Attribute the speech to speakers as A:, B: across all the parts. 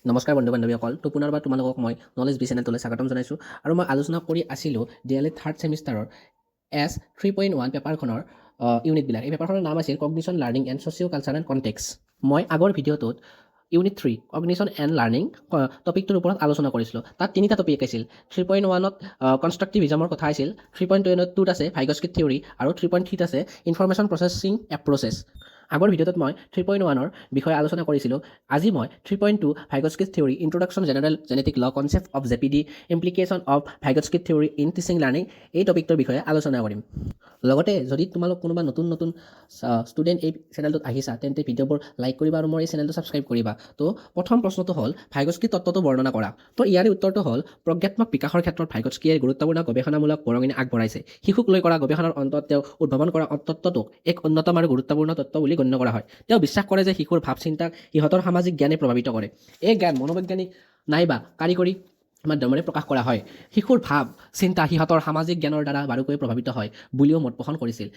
A: নমস্কাৰ বন্ধু বান্ধৱীসকল, তো পুনৰবাৰ তোমালোকক মই নলেজ বি চেনেলটোলৈ স্বাগতম জনাইছোঁ। আৰু মই আলোচনা কৰি আছিলোঁ DLED থাৰ্ড ছেমিষ্টাৰৰ S3.1 পেপাৰখনৰ ইউনিটবিলাক। এই পেপাৰখনৰ নাম আছিল cognition learning and socio' cultural context. মই আগৰ ভিডিঅ'টোত ইউনিট 3 কগনিশ্যন এণ্ড লাৰ্ণিং টপিকটোৰ ওপৰত আলোচনা কৰিছিলোঁ। তাত তিনিটা টপিক আছিল। 3.1ত কনষ্ট্ৰাক্টিভিজমৰ কথা আছিল, 3.2ত আছে ভাইগস্কিট থিয়ৰী, আৰু 3.3ত আছে ইনফৰমেশ্যন প্ৰচেছিং এপ্ৰচেছ। আগৰ ভিডিঅ'টোত মই 3.1ৰ বিষয়ে আলোচনা কৰিছিলোঁ। আজি মই 3.2 Vygotsky theory, introduction general genetic law, concept of ZPD, implication of Vygotsky theory in teaching learning, এই টপিকটোৰ বিষয়ে আলোচনা কৰিম। লগতে যদি তোমালোক কোনোবা নতুন ষ্টুডেণ্ট এই চেনেলটোত আহিছা, তেন্তে ভিডিঅ'বোৰ লাইক কৰিবা আৰু মোৰ এই চেনেলটো ছাবস্ক্ৰাইব কৰিবা। তো প্ৰথম প্ৰশ্নটো হ'ল ভাইগস্কিট তত্ত্বটো বৰ্ণনা কৰা। তো ইয়াৰে উত্তৰটো হ'ল প্ৰজ্ঞাত্মক বিকাশৰ ক্ষেত্ৰত ভাইগস্কিয়ে গুৰুত্বপূৰ্ণ গৱেষণামূলক বৰঙণি আগবঢ়াইছে। শিশুক লৈ কৰা গৱেষণাৰ অন্তত তেওঁ উদ্ভাৱন কৰা তত্ত্বটোক এক অন্যতম আৰু গুৰুত্বপূৰ্ণ তত্ত্ব বুলি গণ্য কৰা হয়। তেওঁ বিশ্বাস কৰে যে শিশুৰ ভাৱ চিন্তাক সিহঁতৰ সামাজিক জ্ঞানে প্ৰভাৱিত কৰে। এই জ্ঞান মনোবৈজ্ঞানিক নাইবা কাৰিকৰী মাধ্যমেৰে প্ৰকাশ কৰা হয়। শিশুৰ ভাৱ চিন্তা সিহঁতৰ সামাজিক জ্ঞানৰ দ্বাৰা বাৰুকৈ প্ৰভাৱিত হয় বুলিও মত পোষণ কৰিছিল।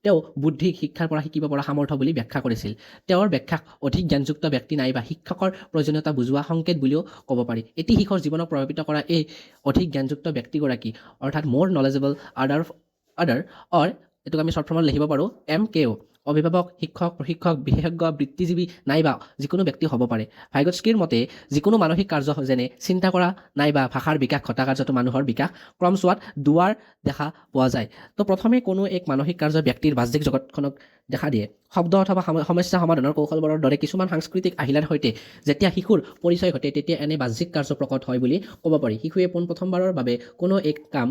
A: তেওঁ বুদ্ধিক শিক্ষাৰ পৰা শিকিব পৰা সামৰ্থ্য বুলি ব্যাখ্যা কৰিছিল। তেওঁৰ ব্যাখ্যাক অধিক জ্ঞানযুক্ত ব্যক্তি নাইবা শিক্ষকৰ প্ৰয়োজনীয়তা বুজোৱা সংকেত বুলিও ক'ব পাৰি। এটি শিশুৰ জীৱনক প্ৰভাৱিত কৰা এই অধিক জ্ঞানযুক্ত ব্যক্তিগৰাকী, অৰ্থাৎ মোৰ নলেজেবল আদাৰ অৰ এইটোক আমি শ্বৰ্ট ফৰ্মত লিখিব পাৰোঁ MKO, অভিভাৱক, শিক্ষক, প্ৰশিক্ষক, বিশেষজ্ঞ, বৃত্তিজীৱী নাইবা যিকোনো ব্যক্তি হ'ব পাৰে। ভাইগস্কিৰ মতে যিকোনো মানসিক কাৰ্য যেনে চিন্তা কৰা নাইবা ভাষাৰ বিকাশ ঘটা কাৰ্যটো মানুহৰ বিকাশ ক্ৰমছোৱাত দুৱাৰ দেখা পোৱা যায়। তো প্ৰথমে কোনো এক মানসিক কাৰ্য ব্যক্তিৰ বাহ্যিক জগতখনক দেখা দিয়ে। শব্দ অথবা সমস্যা সমাধানৰ কৌশলবোৰৰ দৰে কিছুমান সাংস্কৃতিক আহিলাৰ সৈতে যেতিয়া শিশুৰ পৰিচয় ঘটে, তেতিয়া এনে বাহ্যিক কাৰ্য প্ৰকট হয় বুলি ক'ব পাৰি। শিশুৱে পোনপ্ৰথমবাৰৰ বাবে কোনো এক কাম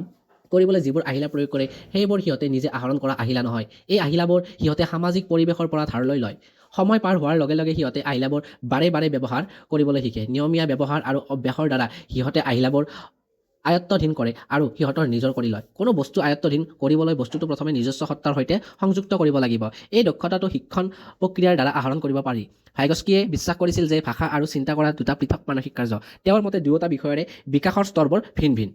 A: কৰিবলৈ যিবোৰ আহিলা প্ৰয়োগ কৰে, সেইবোৰ সিহঁতে নিজে আহৰণ কৰা আহিলা নহয়। এই আহিলাবোৰ সিহঁতে সামাজিক পৰিৱেশৰ পৰা ধাৰলৈ লয়। সময় পাৰ হোৱাৰ লগে লগে সিহঁতে আহিলাবোৰ বাৰে বাৰে ব্যৱহাৰ কৰিবলৈ শিকে। নিয়মীয়া ব্যৱহাৰ আৰু অভ্যাসৰ দ্বাৰা সিহঁতে আহিলাবোৰ আয়ত্তধীন কৰে আৰু সিহঁতৰ নিজৰ কৰি লয়। কোনো বস্তু আয়ত্তধীন কৰিবলৈ বস্তুটো প্ৰথমে নিজস্ব সত্তাৰ সৈতে সংযুক্ত কৰিব লাগিব। এই দক্ষতাটো শিক্ষণ প্ৰক্ৰিয়াৰ দ্বাৰা আহৰণ কৰিব পাৰি। ভাইগস্কিয়ে বিশ্বাস কৰিছিল যে ভাষা আৰু চিন্তা কৰা দুটা পৃথক মানসিক কাৰ্য। তেওঁৰ মতে দুয়োটা বিষয়ৰে বিকাশৰ স্তৰবোৰ ভিন ভিন।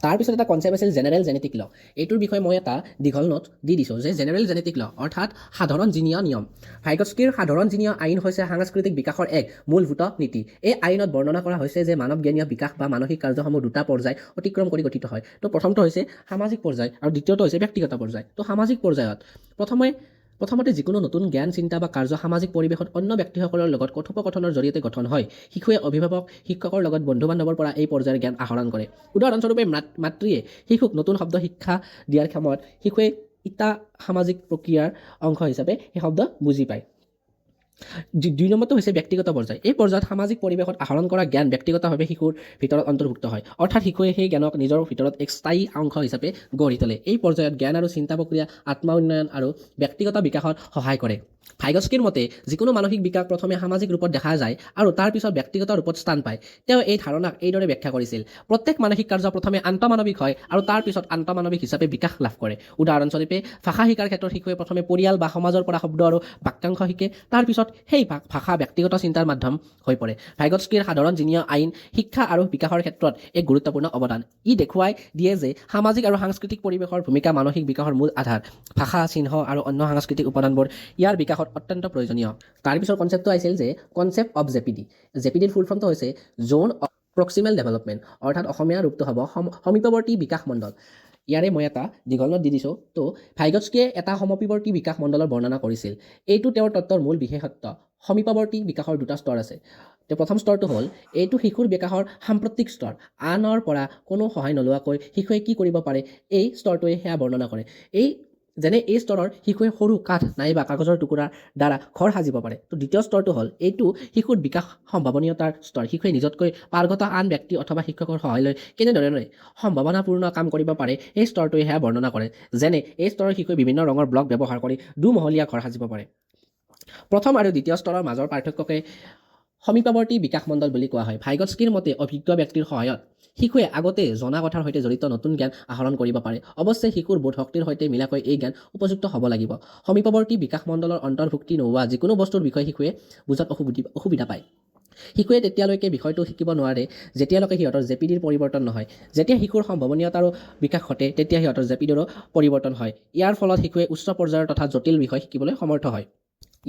A: তাৰপিছত এটা কনচেপ্ট আছিল জেনেৰেল জেনেটিক ল। এইটোৰ বিষয়ে মই এটা দীঘল নোট দি দিছোঁ যে জেনেৰেল জেনেটিক ল অৰ্থাৎ সাধাৰণ জিনীয় নিয়ম। ভাইগস্কিৰ সাধাৰণ জিনীয় আইন হৈছে সাংস্কৃতিক বিকাশৰ এক মূলভূত নীতি। এই আইনত বৰ্ণনা কৰা হৈছে যে মানৱজ্ঞানীয় বিকাশ বা মানসিক কাৰ্যসমূহ দুটা পৰ্যায় অতিক্ৰম কৰি গঠিত হয়। তো প্ৰথমটো হৈছে সামাজিক পৰ্যায় আৰু দ্বিতীয়টো হৈছে ব্যক্তিগত পৰ্যায়। তো সামাজিক পৰ্যায়ত প্ৰথমতে যিকোনো নতুন জ্ঞান, চিন্তা বা কাৰ্য সামাজিক পৰিৱেশত অন্য ব্যক্তিসকলৰ লগত কথোপকথনৰ জৰিয়তে গঠন হয়। শিশুৱে অভিভাৱক, শিক্ষকৰ লগত বন্ধু বান্ধৱৰ পৰা এই পৰ্যায়ৰ জ্ঞান আহৰণ কৰে। উদাহৰণস্বৰূপে মাতৃয়ে শিশুক নতুন শব্দ শিক্ষা দিয়াৰ সময়ত শিশুৱে ইটা সামাজিক প্ৰক্ৰিয়াৰ অংশ হিচাপে সেই শব্দ বুজি পায়। 2 নম্বৰটো হৈছে ব্যক্তিগত পৰ্যায়। এই পৰ্যায়ত সামাজিক পৰিৱেশত আহৰণ কৰা জ্ঞান ব্যক্তিগতভাৱে শিশুৰ ভিতৰত অন্তৰ্ভুক্ত হয়, অৰ্থাৎ শিশুৱে সেই জ্ঞানক নিজৰ ভিতৰত এক স্থায়ী অংশ হিচাপে গঢ়ি তোলে। এই পৰ্যায়ত জ্ঞান আৰু চিন্তা প্ৰক্ৰিয়া আত্ম উন্নয়ন আৰু ব্যক্তিগত বিকাশত সহায় কৰে। ভাইগস্কিৰ মতে যিকোনো মানসিক বিকাশ প্ৰথমে সামাজিক ৰূপত দেখা যায় আৰু তাৰ পিছত ব্যক্তিগত ৰূপত স্থান পায়। তেওঁ এই ধাৰণাক এইদৰে ব্যাখ্যা কৰিছিল: প্ৰত্যেক মানসিক কাৰ্য প্ৰথমে আন্তঃমানৱিক হয় আৰু তাৰ পিছত আন্তঃমানৱিক হিচাপে বিকাশ লাভ কৰে। উদাহৰণস্বৰূপে ভাষা শিকাৰ ক্ষেত্ৰত শিশুৱে প্ৰথমে পৰিয়াল বা সমাজৰ পৰা শব্দ আৰু বাক্যাংশ শিকে, তাৰ পিছত সেই ভাষা ব্যক্তিগত চিন্তাৰ মাধ্যম হৈ পৰে। ভাইগস্কিৰ সাধাৰণ জিনীয় আইন শিক্ষা আৰু বিকাশৰ ক্ষেত্ৰত এক গুৰুত্বপূৰ্ণ অৱদান। ই দেখুৱাই দিয়ে যে সামাজিক আৰু সাংস্কৃতিক পৰিৱেশৰ ভূমিকা মানসিক বিকাশৰ মূল আধাৰ। ভাষা, চিহ্ন আৰু অন্য সাংস্কৃতিক উপাদানবোৰ ইয়াৰ বিকাশত অত্যন্ত প্ৰয়োজনীয়। তাৰপিছৰ কনচেপ্টটো আছিল যে কনচেপ্ট অফ জেপিডি। জেপিডিৰ ফুল ফৰ্মটো হৈছে জ'ন অফ প্ৰক্সিমেল ডেভেলপমেণ্ট, অৰ্থাৎ অসমীয়া ৰূপটো হ'ব সমীপৱৰ্তী বিকাশ মণ্ডল। ইয়াৰে মই এটা দীঘল নোট দি দিছোঁ। তো ভাইগস্কিয়ে এটা সমীপৱৰ্তী বিকাশ মণ্ডলৰ বৰ্ণনা কৰিছিল। এইটো তেওঁৰ তত্ত্বৰ মূল বিশেষত্ব। সমীপৱৰ্তী বিকাশৰ দুটা স্তৰ আছে। প্ৰথম স্তৰটো হ'ল এইটো শিশুৰ বিকাশৰ সাম্প্ৰতিক স্তৰ। আনৰ পৰা কোনো সহায় নোলোৱাকৈ শিশুৱে কি কৰিব পাৰে, এই স্তৰটোৱে সেয়া বৰ্ণনা কৰে। যেনে এই স্তৰৰ শিশুৱে সৰু কাঠ নাইবা কাগজৰ টুকুৰাৰ দ্বাৰা ঘৰ সাজিব পাৰে। তো দ্বিতীয় স্তৰটো হ'ল এইটো শিশুৰ বিকাশ সম্ভাৱনীয়তাৰ স্তৰ। শিশুৱে নিজতকৈ পাৰ্গত আন ব্যক্তি অথবা শিক্ষকৰ সহায় লৈ কেনেধৰণে সম্ভাৱনাপূৰ্ণ কাম কৰিব পাৰে, এই স্তৰটোৱে সেয়া বৰ্ণনা কৰে। যেনে এই স্তৰৰ শিশুৱে বিভিন্ন ৰঙৰ ব্লক ব্যৱহাৰ কৰি দুমহলীয়া ঘৰ সাজিব পাৰে। প্ৰথম আৰু দ্বিতীয় স্তৰৰ মাজৰ পাৰ্থক্যকে সমীপৱৰ্তী বিকাশ মণ্ডল বুলি কোৱা হয়। ভাইগস্কিৰ মতে অভিজ্ঞ ব্যক্তিৰ সহায়ত শিশুৱে আগতে জনা কথাৰ সৈতে জড়িত নতুন জ্ঞান আহৰণ কৰিব পাৰে। অৱশ্যে শিশুৰ বোধশক্তিৰ সৈতে মিলাকৈ এই জ্ঞান উপযুক্ত হ'ব লাগিব। সমীপৱৰ্তী বিকাশ মণ্ডলৰ অন্তৰ্ভুক্তি নোহোৱা যিকোনো বস্তুৰ বিষয়ে শিশুৱে বুজাত অসুবিধা পায়। শিশুৱে তেতিয়ালৈকে বিষয়টো শিকিব নোৱাৰে যেতিয়ালৈকে সিহঁতৰ জেপিডিৰ পৰিৱৰ্তন নহয়। যেতিয়া শিশুৰ সম্ভাৱনীয়তাৰো বিকাশ ঘটে, তেতিয়া সিহঁতৰ জেপিডিৰো পৰিৱৰ্তন হয়। ইয়াৰ ফলত শিশুৱে উচ্চ পৰ্যায়ৰ তথা জটিল বিষয় শিকিবলৈ সমৰ্থ হয়।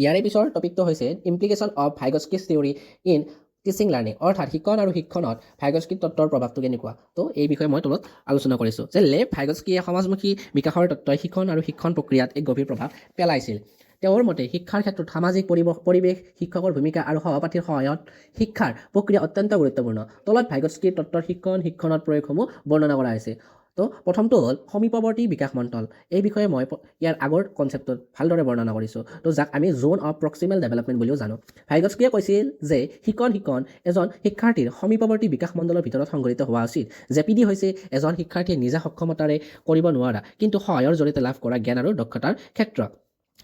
A: ইয়াৰে পিছৰ টপিকটো হৈছে implication of Vygotsky theory in teaching learning অৰ্থাৎ শিক্ষণ আৰু শিক্ষণত ভাইগস্কিৰ তত্ত্বৰ প্ৰভাৱটো কেনেকুৱা। তো এই বিষয়ে মই তলত আলোচনা কৰিছোঁ যে লেভ ভাইগস্কিয়ে সমাজমুখী বিকাশৰ তত্ত্বই শিক্ষণ আৰু শিক্ষণ প্ৰক্ৰিয়াত এক গভীৰ প্ৰভাৱ পেলাইছিল। তেওঁৰ মতে শিক্ষাৰ ক্ষেত্ৰত সামাজিক পৰিৱেশ শিক্ষকৰ ভূমিকা আৰু সহপাঠীৰ সহায়ত শিক্ষাৰ প্ৰক্ৰিয়া অত্যন্ত গুৰুত্বপূৰ্ণ। তলত ভাইগস্কিৰ তত্ত্বৰ শিক্ষণত প্ৰয়োগসমূহ বৰ্ণনা কৰা হৈছে। তো প্ৰথমটো হ'ল সমীপৱৰ্তী বিকাশ মন্থন। এই বিষয়ে মই ইয়াৰ আগৰ কনচেপ্টত ভালদৰে বৰ্ণনা কৰিছোঁ। তো যাক আমি জ'ন অফ প্ৰক্সিমেল ডেভেলপমেণ্ট বুলিও জানো। ভাইগস্কিয়ে কৈছিল যে শিক্ষণ এজন শিক্ষাৰ্থীৰ সমীপৱৰ্তী বিকাশ মণ্ডলৰ ভিতৰত সংঘটিত হোৱা উচিত। জেপিডি হৈছে এজন শিক্ষাৰ্থীয়ে নিজা সক্ষমতাৰে কৰিব নোৱাৰা কিন্তু সহায়ৰ জৰিয়তে লাভ কৰা জ্ঞান আৰু দক্ষতাৰ ক্ষেত্ৰ।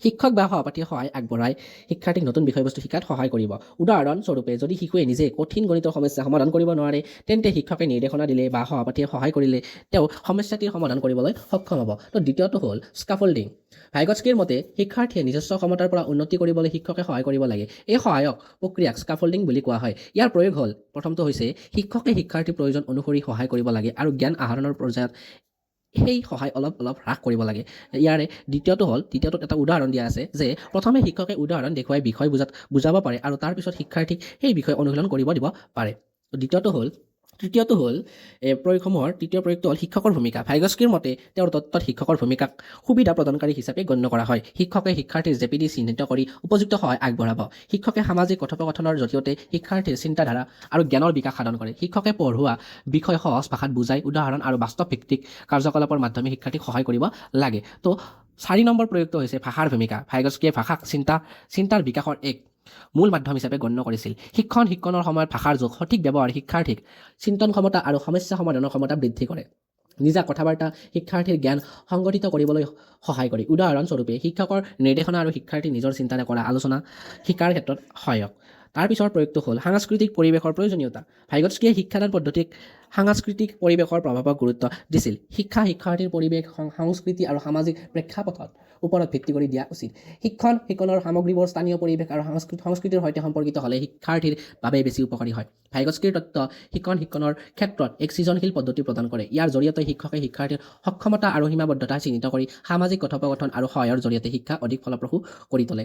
A: শিক্ষক বা সহপাঠীয়ে সহায় আগবঢ়াই শিক্ষাৰ্থীক নতুন বিষয়বস্তু শিকাত সহায় কৰিব। উদাহৰণস্বৰূপে যদি শিশুৱে নিজে কঠিন গণিতৰ সমস্যা সমাধান কৰিব নোৱাৰে তেন্তে শিক্ষকে নিৰ্দেশনা দিলে বা সহপাঠীয়ে সহায় কৰিলে তেওঁ সমস্যাটিৰ সমাধান কৰিবলৈ সক্ষম হ'ব। তো দ্বিতীয়টো হ'ল স্কাফল্ডিং। ভাইগস্কিৰ মতে শিক্ষাৰ্থীয়ে নিজস্ব ক্ষমতাৰ পৰা উন্নতি কৰিবলৈ শিক্ষকে সহায় কৰিব লাগে। এই সহায়ক প্ৰক্ৰিয়াক স্কাফল্ডিং বুলি কোৱা হয়। ইয়াৰ প্ৰয়োগ হ'ল প্ৰথমটো হৈছে শিক্ষকে শিক্ষাৰ্থীৰ প্ৰয়োজন অনুসৰি সহায় কৰিব লাগে আৰু জ্ঞান আহৰণৰ পৰ্যায়ত সেই সহায় অলপ হ্ৰাস কৰিব লাগে। ইয়াৰে দ্বিতীয়টোত এটা উদাহৰণ দিয়া আছে যে প্ৰথমে শিক্ষকে উদাহৰণ দেখুৱাই বিষয় বুজাব পাৰে আৰু তাৰপিছত শিক্ষাৰ্থীক সেই বিষয় অনুশীলন কৰিব দিব পাৰে। তৃতীয়টো হ'ল তৃতীয় প্ৰয়োগটো হ'ল শিক্ষকৰ ভূমিকা। ভাইগস্কিৰ মতে তেওঁৰ তত্ত্বত শিক্ষকৰ ভূমিকাক সুবিধা প্ৰদানকাৰী হিচাপে গণ্য কৰা হয়। শিক্ষকে শিক্ষাৰ্থীৰ জেপিডি চিহ্নিত কৰি উপযুক্ত সহায় আগবঢ়াব। শিক্ষকে সামাজিক কথোপকথনৰ জৰিয়তে শিক্ষাৰ্থীৰ চিন্তাধাৰা আৰু জ্ঞানৰ বিকাশ সাধন কৰে। শিক্ষকে পঢ়োৱা বিষয় সহজ ভাষাত বুজাই উদাহৰণ আৰু বাস্তৱ ভিত্তিক কাৰ্যকলাপৰ মাধ্যমে শিক্ষাৰ্থীক সহায় কৰিব লাগে। তো 4 নম্বৰ প্ৰয়োগটো হৈছে ভাষাৰ ভূমিকা। ভাইগস্কিয়ে ভাষাক চিন্তাৰ বিকাশৰ এক মূল মাধ্যম হিচাপে গণ্য কৰিছিল। শিক্ষণৰ সময়ত ভাষাৰ সঠিক ব্যৱহাৰ শিক্ষাৰ্থীক চিন্তন ক্ষমতা আৰু সমস্যা সমাধানৰ ক্ষমতা বৃদ্ধি কৰে। নিজা কথা-বাৰ্তা শিক্ষাৰ্থীৰ জ্ঞান সংগঠিত কৰিবলৈ সহায় কৰে। উদাহৰণস্বৰূপে শিক্ষকৰ নিৰ্দেশনা আৰু শিক্ষাৰ্থীৰ নিজৰ চিন্তাৰে কৰা আলোচনা শিকাৰ ক্ষেত্ৰত সহায়ক। তাৰপিছৰ প্ৰয়োগটো হ'ল সাংস্কৃতিক পৰিৱেশৰ প্ৰয়োজনীয়তা। ভাইগস্কিয়ে শিক্ষাদান পদ্ধতিক সাংস্কৃতিক পৰিৱেশৰ প্ৰভাৱক গুৰুত্ব দিছিল। শিক্ষাৰ্থীৰ পৰিৱেশ সংস্কৃতি আৰু সামাজিক প্ৰেক্ষাপটৰ ওপৰত ভিত্তি কৰি দিয়া উচিত। শিক্ষণৰ সামগ্ৰীবোৰ স্থানীয় পৰিৱেশ আৰু সংস্কৃতিৰ সৈতে সম্পৰ্কিত হ'লে শিক্ষাৰ্থীৰ বাবে বেছি উপকাৰী হয়। ভাইগস্কিৰ তত্ত্ব শিক্ষণৰ ক্ষেত্ৰত এক সৃজনশীল পদ্ধতি প্ৰদান কৰে। ইয়াৰ জৰিয়তে শিক্ষকে শিক্ষাৰ্থীৰ সক্ষমতা আৰু সীমাবদ্ধতা চিহ্নিত কৰি সামাজিক কথোপকথন আৰু সহায়ৰ জৰিয়তে শিক্ষা অধিক ফলপ্ৰসূ কৰি তোলে।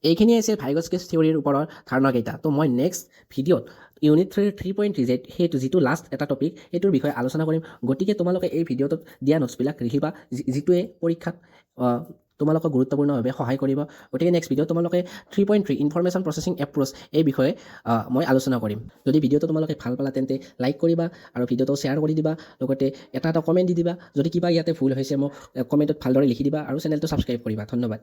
A: এইখিনিয়ে আছিল ভাইগস্কিছ থিয়ৰীৰ ওপৰত ধাৰণাকেইটা। তো মই নেক্সট ভিডিঅ'ত ইউনিট 3.3 সেইটো যিটো লাষ্ট এটা টপিক সেইটোৰ বিষয়ে আলোচনা কৰিম। গতিকে তোমালোকে এই ভিডিঅ'টোত দিয়া নোটছবিলাক লিখিবা যিটোৱে পৰীক্ষাত তোমালোকক গুৰুত্বপূৰ্ণভাৱে সহায় কৰিব। গতিকে নেক্সট ভিডিঅ'ত তোমালোকে 3.3 ইনফৰমেশ্যন প্ৰচেছিং এপ্ৰ'চ এই বিষয়ে মই আলোচনা কৰিম। যদি ভিডিঅ'টো তোমালোকে ভাল পালা তেন্তে লাইক কৰিবা আৰু ভিডিঅ'টো শ্বেয়াৰ কৰি দিবা। লগতে এটা কমেণ্ট দি দিবা। যদি কিবা ইয়াতে ভুল হৈছে মোক কমেণ্টত ভালদৰে লিখি দিবা আৰু চেনেলটো ছাবস্ক্ৰাইব কৰিবা। ধন্যবাদ।